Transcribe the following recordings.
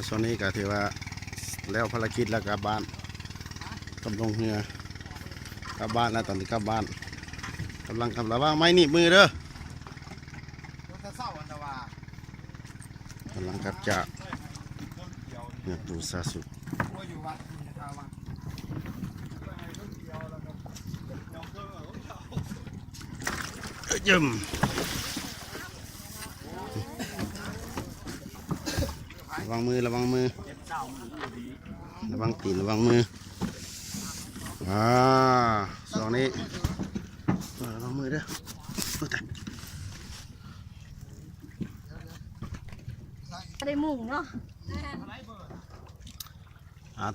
ส่วนนี้ก็ถือว่าแล้วภารกิจแล้วกลับบ้านกำลงเรือกลับบ้านแล้วตอนนี้กลับบ้านกำลังกำลังว่างไม่หนีบมือเด้อกำลังกลับจากเนี่ยดูซาสุยิ่มระวังมือระวังมือระวังตีนระวังมือสองนี้ระวังมือเด้อได้มุ่งเนาะ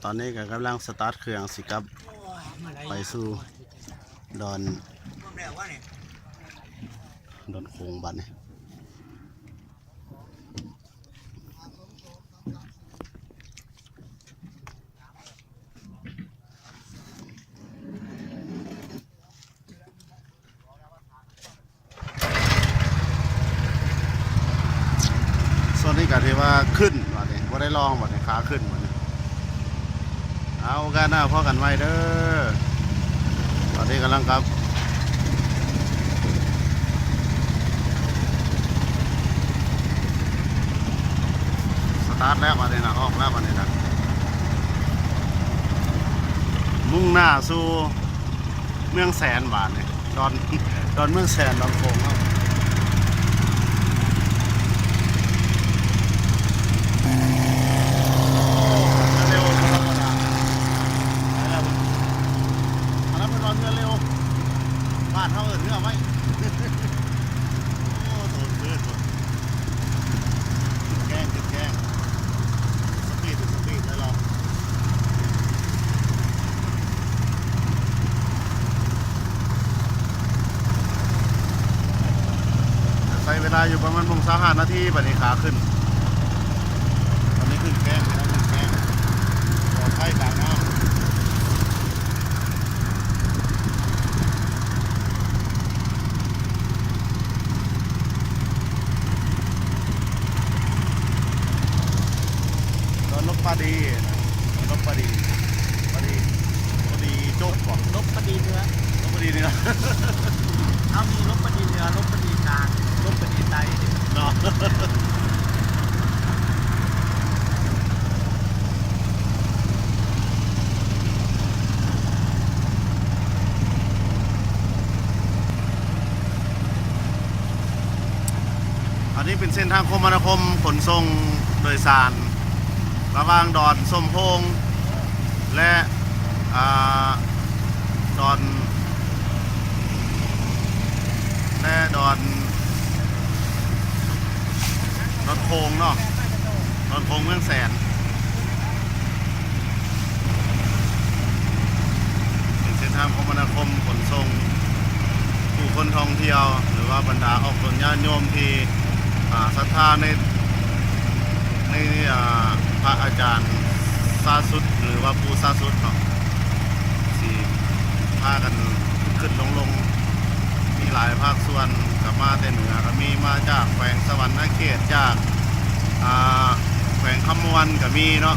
ตอนนี้ก็กำลังสตาร์ทเครื่องสิครับไปสู่ดอนโค้งบัดนี่ส่วนนี้ก็ถือว่าขึ้นบัดนี่บ่ได้ลองบัดนี่ขาขึ้นบัดนี่เอากันนะพ่อกันไว้เด้อตอนนี้กำลังครับสตาร์ทแล้วบัดนี้นะออกแล้วบัดนี้นะมุ่งหน้าสู่เมืองแสนบาทนี่ดอนเมืองแสนดอนโค้งครับบ้านเขาเนื้อไหมโอ้โดนเพื่อนแกล้งสปีดเลยเราใช้เวลาอยู่ประมาณ15 นาทีบัดนี้ขาขึ้นตอนนี้ขึ้นแกล้งไปแล้วขึ้นแกล้งปลอดภัยกลางน้ำปาดีนกปาดีโจ๊กก่อนลบปดีเนื้อน กปาดีเนื้อเอามีลบปดีเนื้อลบปดีกลางลบปดีไตเนาะอันนี้เป็นเส้นทางคมนาคมขนส่งโดยสารระหว่างดอนส้มโพงและดอนโค้งเนาะดอนโค้งเมืองแสนเป็นเส้นทางคมนาคมขนส่งผู้คนท่องเที่ยวหรือว่าบรรดาออกส่วนญาติโยมที่ศรัทธาในพระอาจารย์ซาสุดหรือว่าปูซาสุดเนาะสี่พากันขึ้นลงมีหลายภาคส่วนกับมาแต่เหนือก็มีมาจากแขวงสวรรณเขตจากแขวงคำมวนก็มีเนาะ